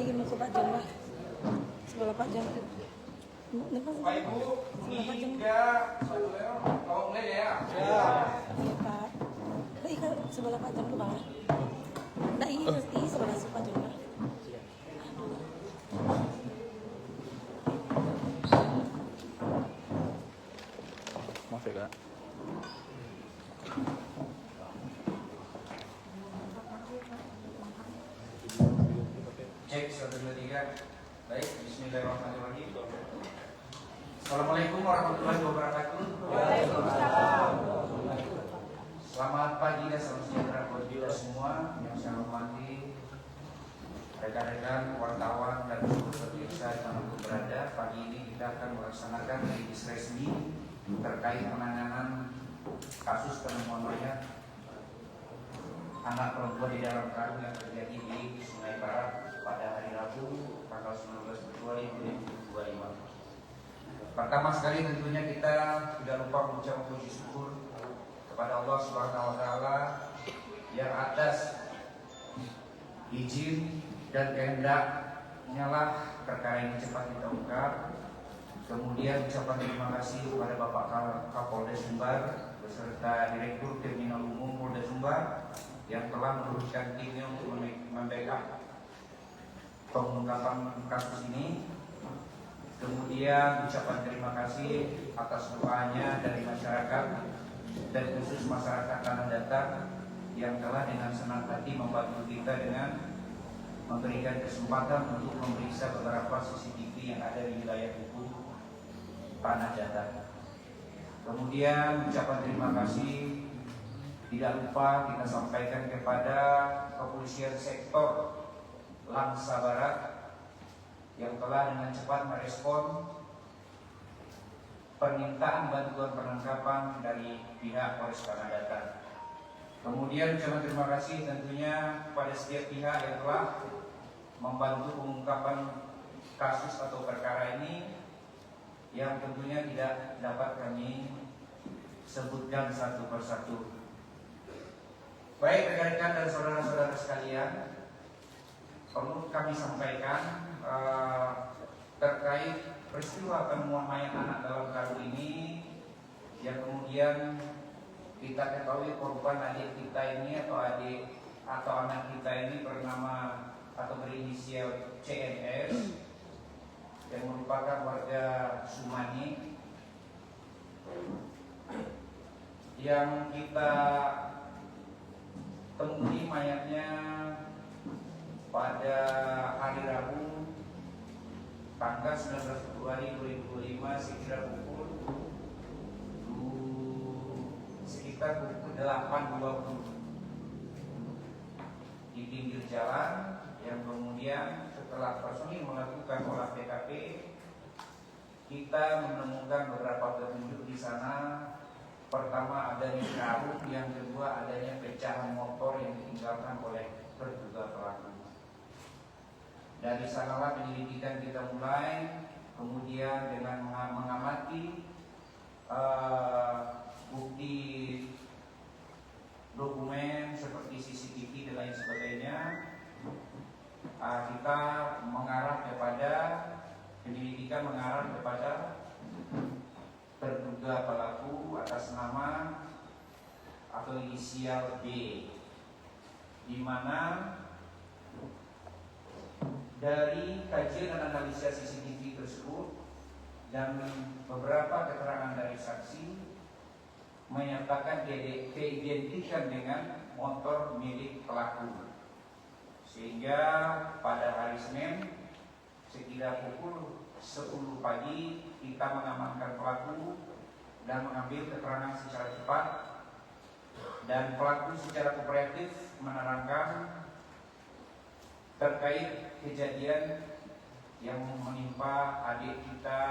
Ingin masuk Pak Jam lah, sebelah Pak Jam. Pak Ibu, kalau mulai ya. Iya Pak. Sebelah Pak Jam tuh Bang. Nah ini sebelah Pak Jam lah. Maaf ya Kak. Cek 1, 2, 3. Baik, bismillahirrahmanirrahim. Assalamualaikum warahmatullahi wabarakatuh. Waalaikumsalam. Selamat pagi dan salam sejahtera buat kita semua yang saya hormati, rekan-rekan wartawan dan seluruh pemirsa dimanapun berada. Pagi ini kita akan melaksanakan rilis resmi terkait penanganan kasus penemuan mayat anak perempuan di dalam karung yang terjadi di Sungai Barat pada hari Rabu tanggal 19 Februari 2025. Pertama sekali tentunya kita tidak lupa mengucapkan puji syukur kepada Allah Subhanahu wa taala yang atas izin dan kehendaknya lah perkara ini cepat kita ungkap. Kemudian ucapan terima kasih kepada Bapak Kapolres Sumbar beserta Direktur Kriminal Umum Polda Sumbar yang telah menurunkan timnya untuk membackup pengungkapan kasus ini. Kemudian ucapan terima kasih atas doanya dari masyarakat dan khusus masyarakat Tanah Datar yang telah dengan senang hati membantu kita dengan memberikan kesempatan untuk memeriksa beberapa CCTV yang ada di wilayah hukum Tanah Datar. Kemudian ucapan terima kasih tidak lupa kita sampaikan kepada Kepolisian Sektor Langsa Barat yang telah dengan cepat merespon permintaan bantuan penangkapan dari pihak Polres Tanah Datar. Kemudian ucapan terima kasih tentunya kepada setiap pihak yang telah membantu pengungkapan kasus atau perkara ini yang tentunya tidak dapat kami sebutkan satu persatu. Baik rekan-rekan dan saudara-saudara sekalian, perlu kami sampaikan terkait peristiwa penemuan mayat anak dalam karung ini yang kemudian kita ketahui korban adik kita ini atau anak kita ini bernama atau berinisial CNS yang merupakan warga Sumani yang kita temui mayatnya pada hari Rabu tanggal 19 Februari 2025 sekitar pukul 8.20 di pinggir jalan, yang kemudian setelah personil melakukan olah TKP kita menemukan beberapa petunjuk di sana. Pertama adanya karung, yang kedua adanya pecahan motor yang ditinggalkan oleh terduga pelaku. Dari sanalah penyelidikan kita mulai, kemudian dengan mengamati bukti dokumen seperti CCTV dan lain sebagainya, kita mengarah kepada penyelidikan mengarah kepada terduga pelaku atas nama atau inisial B, di mana dari kajian dan analisa CCTV tersebut dan beberapa keterangan dari saksi menyatakan diidentikan dengan motor milik pelaku, sehingga pada hari Senin sekitar pukul 10 pagi kita mengamankan pelaku dan mengambil keterangan secara cepat, dan pelaku secara kooperatif menerangkan terkait kejadian yang menimpa adik kita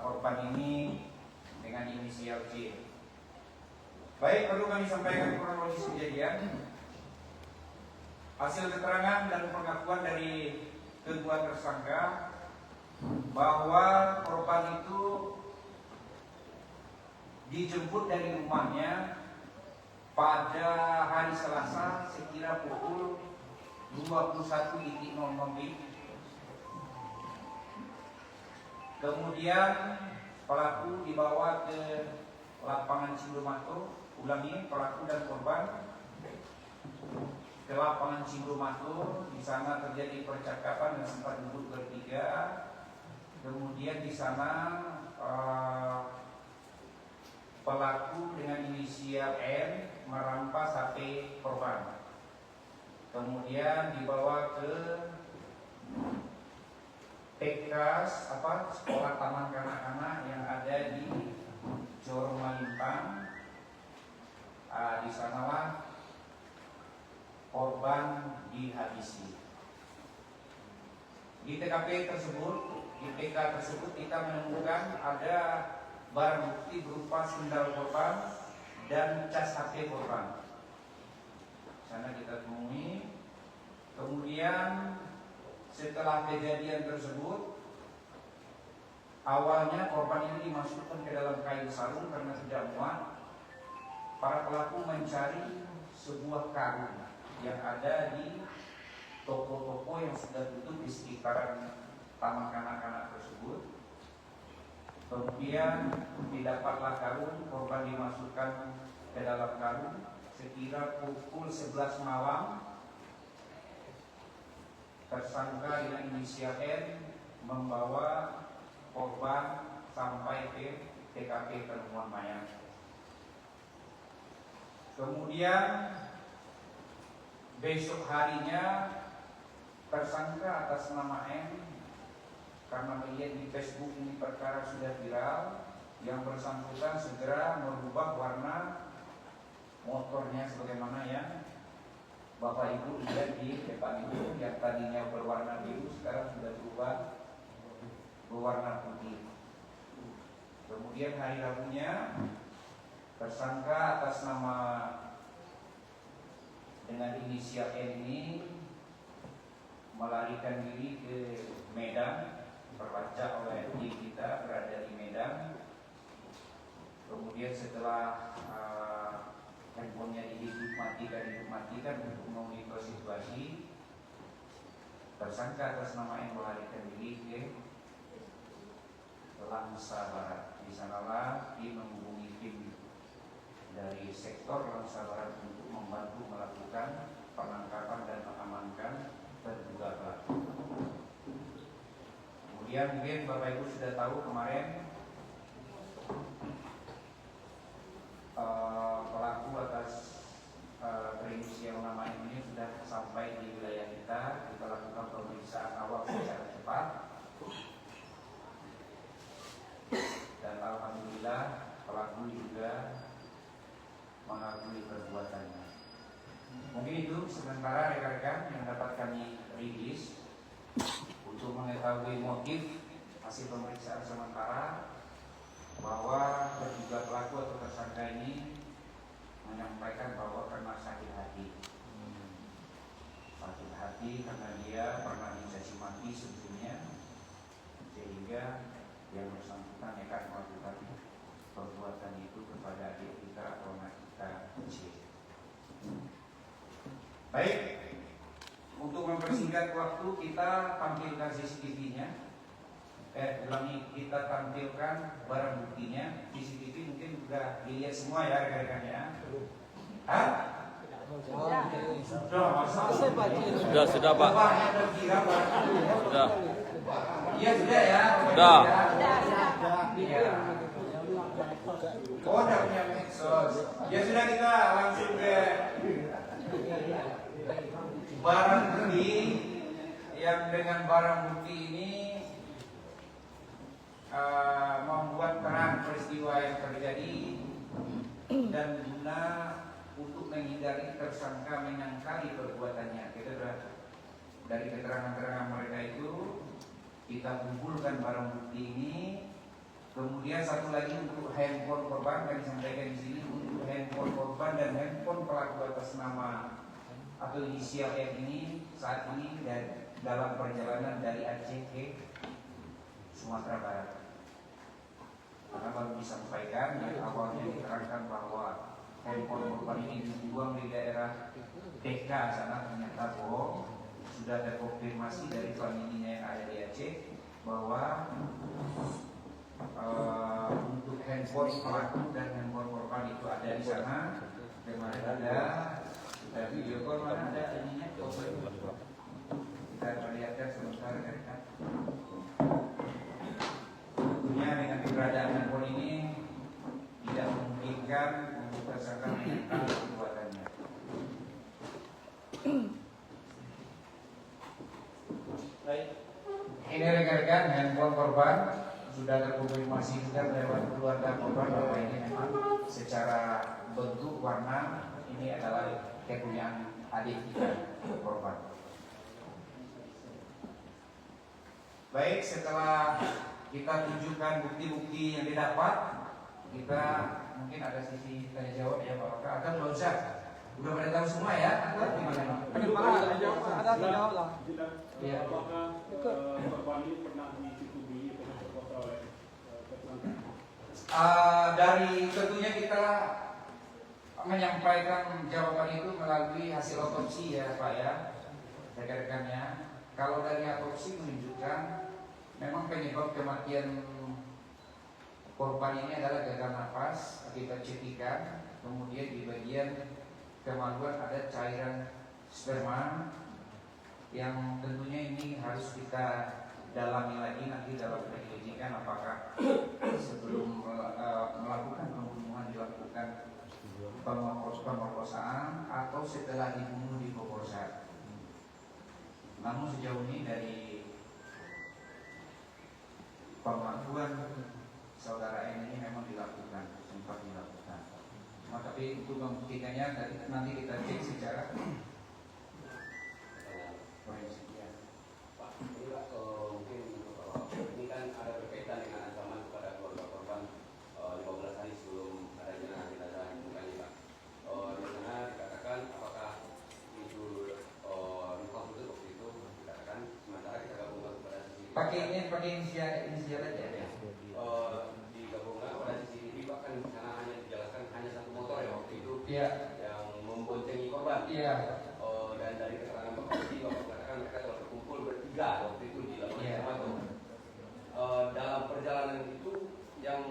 korban ini dengan inisial J. Baik, perlu kami sampaikan kronologis kejadian. Hasil keterangan dan pengakuan dari kedua tersangka bahwa korban itu dijemput dari rumahnya pada hari Selasa sekira pukul 21.00 WIB. Kemudian pelaku dibawa ke lapangan Cindomato. Ulangi, pelaku dan korban ke lapangan Cindomato. Di sana terjadi percakapan dan sempat duduk bertiga. Kemudian di sana pelaku dengan inisial N merampas HP korban. Kemudian dibawa ke TK sekolah taman kanak-kanak yang ada di Jorong Malimpang. Di sanalah korban dihabisi. Di TKP tersebut, di TK tersebut kita menemukan ada barang bukti berupa sendal korban dan cas HP korban. Sana kita temui. Kemudian setelah kejadian tersebut, awalnya korban ini dimasukkan ke dalam kain sarung karena tidak muat. Para pelaku mencari sebuah karung yang ada di toko-toko yang sudah tutup di sekitaran taman kanak-kanak tersebut. Kemudian didapatlah karung, korban dimasukkan ke dalam karung. Sekira pukul 11 malam, tersangka dengan inisial N membawa korban sampai ke TKP penemuan mayat. Kemudian besok harinya tersangka atas nama M, karena melihat di Facebook ini perkara sudah viral, yang bersangkutan segera merubah warna motornya sebagaimana yang Bapak Ibu lihat di depan itu, yang tadinya berwarna biru sekarang sudah berubah berwarna putih. Kemudian hari Rabunya tersangka atas nama dengan inisial N ini melarikan diri ke Medan, terlacak oleh tim kita berada di Medan. Kemudian setelah handphonenya dimatikan untuk memonitor situasi, tersangka atas nama N melarikan diri ke Langsa Barat. Di sanalah tim menghubungi tim dari sektor Langsa Barat untuk membantu melakukan penangkapan dan mengamankan terduga pelaku. Kemudian mungkin Bapak Ibu sudah tahu kemarin pelaku atas berinisial nama ini sudah sampai di wilayah kita. Kita lakukan pemeriksaan awal secara cepat, dan alhamdulillah pelaku juga mengakui perbuatannya. Mungkin itu sementara rekan-rekan yang dapat kami rilis untuk mengetahui motif hasil pemeriksaan sementara, bahwa terduga pelaku atau tersangka ini menyampaikan bahwa karena sakit hati karena dia pernah dicaci maki sebelumnya, sehingga yang bersangkutan nekat melakukan perbuatan itu kepada adik kita atau anak kita kecil. Baik, untuk mempersingkat waktu kita tampilkan CCTV-nya. ulangi, kita tampilkan barang buktinya. CCTV mungkin sudah dilihat semua ya rekan-rekannya. Hah? Sudah Pak. Sudah. Iya sudah ya. Sudah. Iya. Oh, udah punya medsos. Ya sudah, kita langsung ke barang bukti. Yang dengan barang bukti ini membuat terang peristiwa yang terjadi dan guna untuk menghindari tersangka menyangkali perbuatannya. Kita sudah dari keterangan-keterangan mereka itu kita kumpulkan barang bukti ini. Kemudian satu lagi untuk handphone korban, kami sampaikan di sini untuk handphone korban dan handphone pelaku atas nama atau inisial M ini saat ini dan dalam perjalanan dari Aceh ke Sumatera Barat. Karena baru disampaikan yang awalnya diterangkan bahwa handphone korban ini dibuang di daerah TK sana, ternyata bohong. Sudah terkonfirmasi dari familinya yang ada di Aceh bahwa untuk handphone pelaku dan handphone korban itu ada di sana. Kemarin ada video call, mana ada ininya, kita perlihatkan sebentar kan. Tentunya dengan keberadaan handphone ini tidak memungkinkan untuk tersangka menyangkal perbuatannya. Baik, ini rekan-rekan handphone korban sudah terkonfirmasi juga lewat keluarga korban bahwa ini memang secara bentuk warna ini adalah kepunyaan adik kita korban. Baik, setelah kita tunjukkan bukti-bukti yang didapat, kita mungkin ada sisi tanya jawab ya Pak Waka. Atau belum usah? Udah pada tahu semua ya? Atau gimana? Ada jawab lah. Iya. Apakah korban ini pernah disetujui atau diperkosa oleh tersangka? Dari tentunya kita menyampaikan jawaban itu melalui hasil otopsi ya Pak ya, rekan-rekannya. Kalau dari otopsi menunjukkan memang penyebab kematian korban ini adalah gagal nafas akibat cetikan, kemudian di bagian kemaluan ada cairan sperma yang tentunya ini harus kita dalami lagi nanti dalam penyelidikan apakah sebelum melakukan pembunuhan dilakukan pemerkosaan atau setelah dibunuh diperkosa. Namun sejauh ini dari pengakuan saudara N ini memang dilakukan, sempat dilakukan. Tapi untuk membuktikannya nanti kita cek secara forensik ya. Pak, ini Pak, mungkin ini kan ada berkaitan dengan ancaman kepada keluarga korban 15 hari sebelum adanya jenazah ditemukannya Pak. Di sana dikatakan apakah itu luka khusus waktu itu dikatakan sementara kita gabungkan kepada CCTV. Pakai inisial aja ya. Digabungkan kepada CCTV Pak, kan di sana hanya dijelaskan hanya satu motor ya waktu itu Iya. yang memboncengi korban. Iya. Dan dari keterangan Bapak tadi Bapak mengatakan mereka telah berkumpul bertiga waktu itu di lapangan Sumatera. Dalam perjalanan itu yang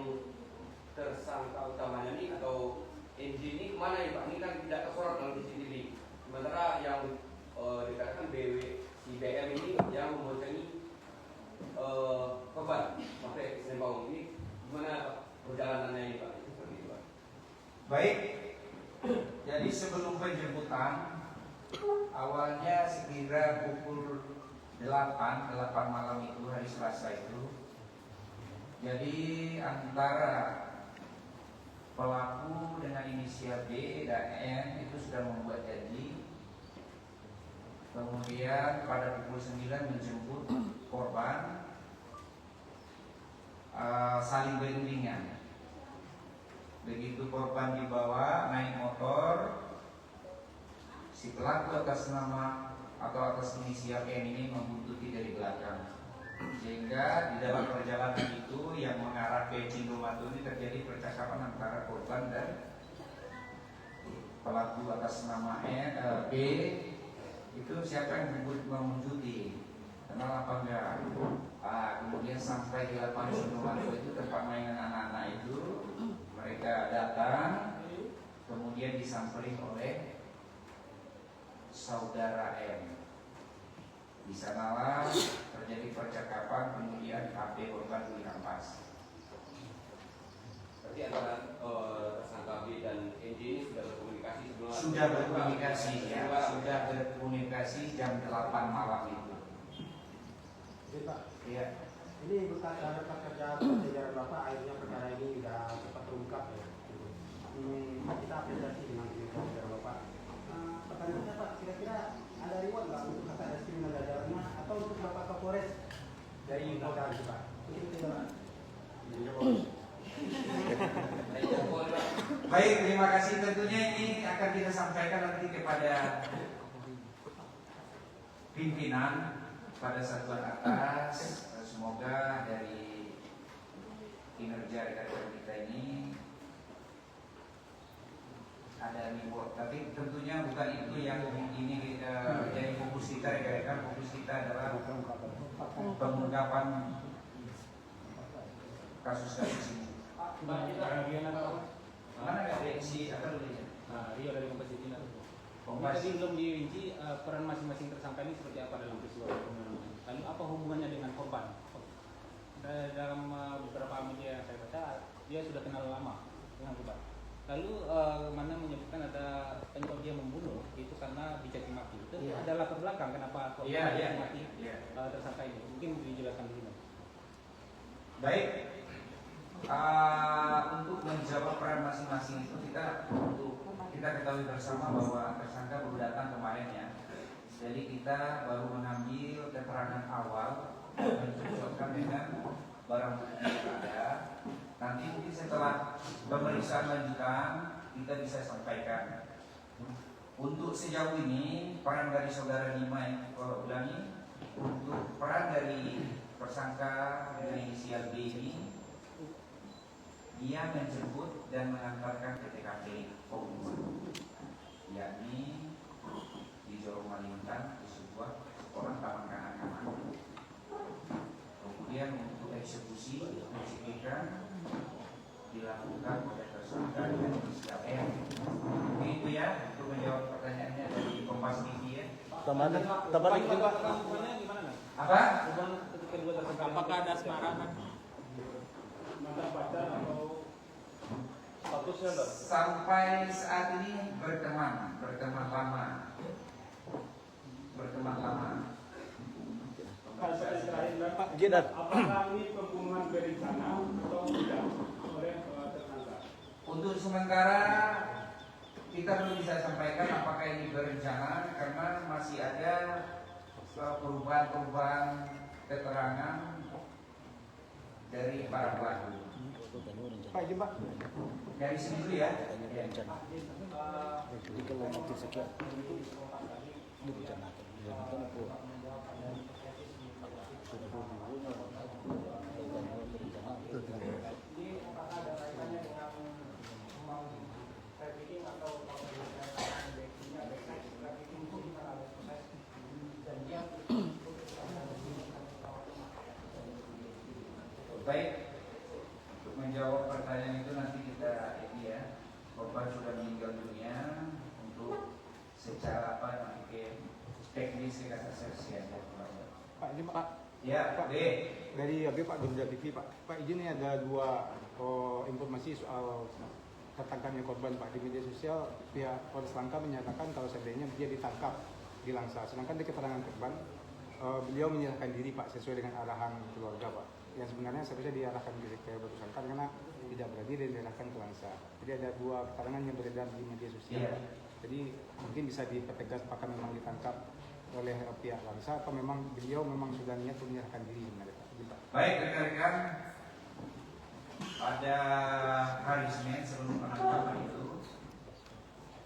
tersangka utamanya ini atau NJ ini kemana ya Pak? Ini kan tidak tersorot dalam CCTV. Sementara yang dikatakan si BM ini yang memboncengi korban sampai Senin Bangun ini gimana perjalanannya ini Pak? Seperti itu Pak. Baik. Jadi sebelum penjemputan awalnya sekira pukul 8 malam itu hari Selasa itu. Jadi antara pelaku dengan inisial B dan N itu sudah membuat janji. Kemudian pada pukul 9 menjemput korban, saling beriringan. Begitu korban dibawa naik motor, si pelaku atas nama atau atas inisial N ini membuntuti dari belakang, sehingga di dalam perjalanan itu yang mengarah ke Cindumatu ini terjadi percakapan antara korban dan pelaku atas nama B. Itu siapa yang membuntuti, kenal apa enggak? Kemudian sampai di lapangan Sunowarto itu tempat mainan anak-anak itu, mereka datang, kemudian disamperin oleh saudara M. Di sanalah terjadi percakapan, kemudian HP korban dirampas. Berarti antara tersangka B dan NJ ini sudah berkomunikasi sebelum? Sudah berkomunikasi ya, sudah berkomunikasi jam 8 malam itu. Pak, Iya. ini berkat kerja jajaran Bapak, akhirnya perkara ini sudah cepat terungkap ya. Kita apresiasi dengan kerja jajaran Bapak. Pertanyaannya Pak, kira-kira ada reward nggak untuk kata reskrim jajarannya atau untuk Bapak Kapolres dari Polda itu Pak? Itu tidak Pak. Baik, terima kasih. Tentunya ini akan kita sampaikan nanti kepada pimpinan pada satuan atas. Semoga dari kinerja rekan-rekan kita ini ada reward. Tapi tentunya bukan itu yang ini jadi fokus kita rekan-rekan. Fokus kita adalah pengungkapan kasus-kasus ini. Mana ada si apa dulu ya? Rio dari Kompas TV. Kompas. Tadi belum dirinci peran masing-masing tersangka ini seperti apa dalam peristiwa pembunuhan. Lalu apa hubungannya dengan korban? Dalam beberapa media yang saya baca, dia sudah kenal lama dengan korban. Lalu mana menyebutkan ada penyebab dia membunuh itu karena dicaci maki. Itu ada latar belakang kenapa korban dicaci maki tersangka ini. Mungkin dijelaskan dulu. Baik. Untuk menjawab peran masing-masing itu kita ketahui bersama bahwa tersangka baru datang kemarin ya. Jadi kita baru mengambil keterangan awal mencocokkan dengan barang bukti yang ada. Nanti mungkin setelah pemeriksaan lanjutan kita bisa sampaikan. Untuk sejauh ini peran dari saudara Lima yang ulangi, untuk peran dari tersangka dari inisial B ini, dia menjemput dan mengantarkan ke TKP pembunuhan, yakni di Jorong Malingkan di sebuah sekolah taman kanak-kanak. Kemudian untuk eksekusi dilakukan oleh tersangka dengan inisial M. Begitu ya untuk menjawab pertanyaannya dari Kompas TV ya. Tambahan Itu Pak, hubungannya gimana? Apa? Hubungan ketika dua tersangka. Apakah ada asmara? Mantan pacar atau statusnya enggak? Sampai saat ini berteman lama. Pak, saya terakhir Pak, Jidat. apakah ini pembunuhan berencana atau tidak oleh tersangka? Untuk sementara kita belum bisa sampaikan apakah ini berencana karena masih ada perubahan keterangan dari para pelaku. Pak, izin Pak. Dari sini dulu ya. Jadi kalau motif sekian direncanakan, direncanakan aku sudah Baik, untuk menjawab pertanyaan itu nanti kita ini ya, korban sudah meninggal dunia. Untuk secara apa namanya teknis kita saksikan. Pak, izin Pak. Ya, Pak. B. Dari AB Pak Garuda TV Pak. Pak, izin ini ada dua informasi soal tertangkapnya korban Pak di media sosial. Pihak Polres Langka menyatakan kalau seandainya dia ditangkap di Langsa, sedangkan di keterangan korban beliau menyerahkan diri Pak sesuai dengan arahan keluarga Pak. Yang sebenarnya seharusnya diarahkan ke Batu Sangkar karena tidak berani dan diarahkan ke Langsa. Jadi ada dua keterangan yang beredar di media sosial. Yeah. Jadi mungkin bisa dipertegas apakah memang ditangkap oleh pihak Langsa atau memang beliau memang sudah niat untuk menyerahkan diri sebenarnya Pak. Baik rekan-rekan, pada hari Senin sebelum penangkapan itu,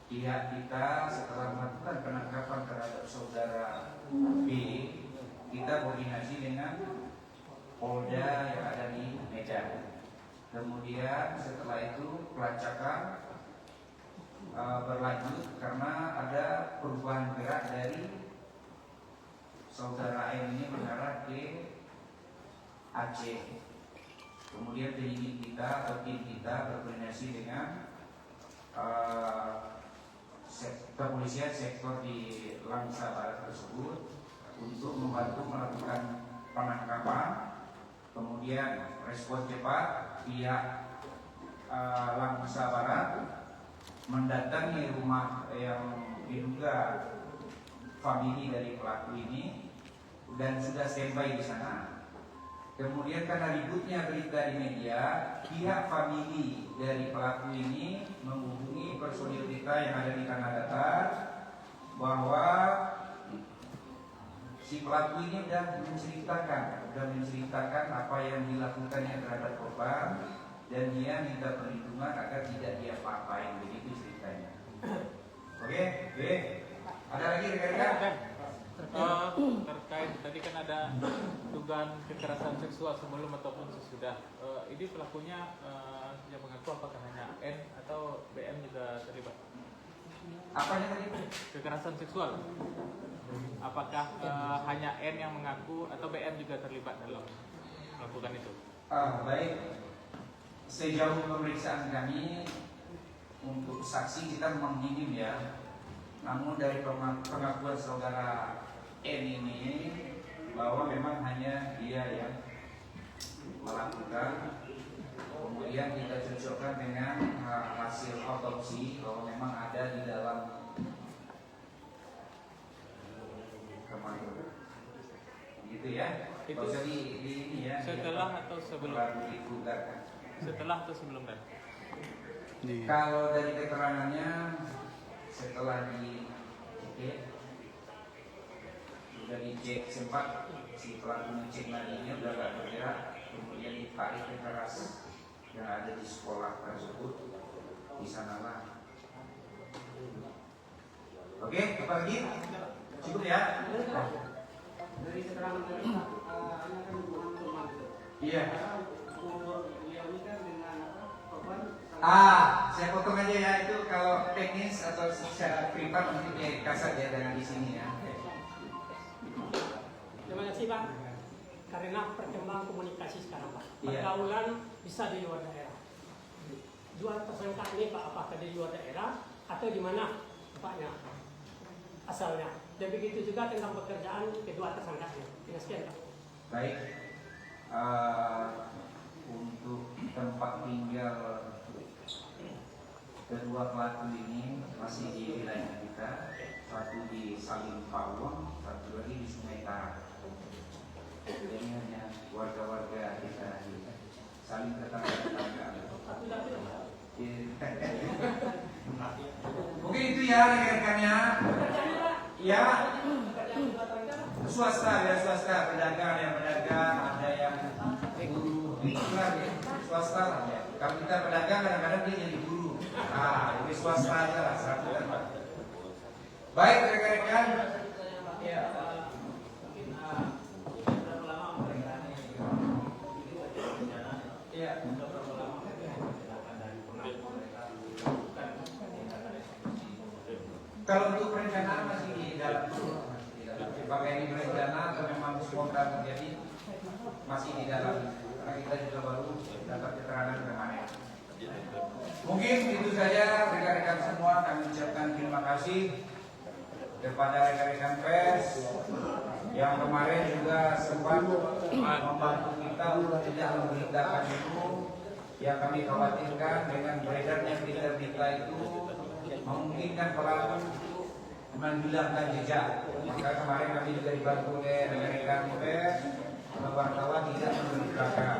pihak kita setelah melakukan penangkapan terhadap saudara B, kita koordinasi dengan Polda yang ada di Medan. Kemudian setelah itu pelacakan berlanjut karena ada perubahan gerak dari saudara M ini mengarah ke Aceh. Kemudian penyidik kita atau tim kita berkoordinasi dengan kepolisian sektor di Langsa Barat tersebut untuk membantu melakukan penangkapan. Kemudian respon cepat pihak Langsa Barat mendatangi rumah yang diduga famili dari pelaku ini dan sudah standby di sana. Kemudian karena ributnya berita di media, pihak famili dari pelaku ini menghubungi personil kita yang ada di Tanah Datar bahwa si pelaku ini sudah menceritakan apa yang dilakukannya terhadap korban dan dia minta perlindungan agar tidak dia apa-apain, begitu ceritanya. Oke. Ada lagi rekan-rekan? Terkait tadi kan ada dugaan kekerasan seksual sebelum ataupun sesudah. Ini pelakunya yang mengaku apakah hanya N atau BM juga terlibat? Apanya tadi? Kekerasan seksual. Apakah hanya N yang mengaku atau BM juga terlibat dalam melakukan itu? Baik. Sejauh pemeriksaan kami untuk saksi kita memang minim ya. Namun dari pengakuan saudara N ini bahwa memang hanya dia yang melakukan. Kemudian kita cocokkan dengan hasil autopsi bahwa memang ada di dalam kamar itu. Gitu ya. Itu jadi ini ya. setelah atau sebelum? Setelah atau sebelum kan? Kalau dari keterangannya setelah sudah dicek sempat si pelaku ngecek nadinya udah gak bergerak, kemudian ditarik ke keras yang ada di sekolah tersebut di sanalah. Oke, apa lagi? Cukup ya? Dari keterangan tadi hanya kan hubungan teman itu. Iya. Beliau ini kan dengan korban. Saya potong aja ya, itu kalau teknis atau secara privat mungkin ya kasar ya dengan di sini ya. Terima kasih Pak. Karena perkembangan komunikasi sekarang Pak, Iya. pergaulan bisa di luar daerah. Dua tersangka ini Pak, apakah di luar daerah atau di mana Paknya asalnya? Dan begitu juga tentang pekerjaan kedua tersangka ini. Terima kasih Pak. Baik. Untuk tempat tinggal kedua pelaku ini masih di wilayah kita, satu di Salim Pawon, satu lagi di Sungai Tarak. Jadi hanya warga-warga kita di saling tetangga-tetangga. Mungkin itu ya rekan-rekannya. Ya, swasta, pedagang, ada yang guru, swasta lah ya. Kalau kita pedagang kadang-kadang dia jadi guru. Ini swasta aja lah, baik rekan-rekan. Ya. Ya. Kalau untuk perencanaan masih di dalam, apakah ini berencana atau memang spontan terjadi masih di dalam, karena kita juga baru dapat keterangan kemarin. Mungkin itu saja rekan-rekan semua, kami ucapkan terima kasih kepada rekan-rekan pers yang kemarin juga sempat membantu kita untuk tidak memberitakan itu, yang kami khawatirkan dengan beredarnya berita-berita itu memungkinkan pelaku menghilangkan jejak. Maka kemarin kami juga dibantu oleh rekan-rekan pers, wartawan tidak memberitakan.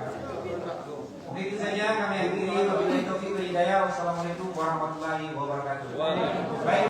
Mungkin itu saja kami akhiri. Wabillahi taufiq wal hidayah. Wassalamualaikum warahmatullahi wabarakatuh. Baik.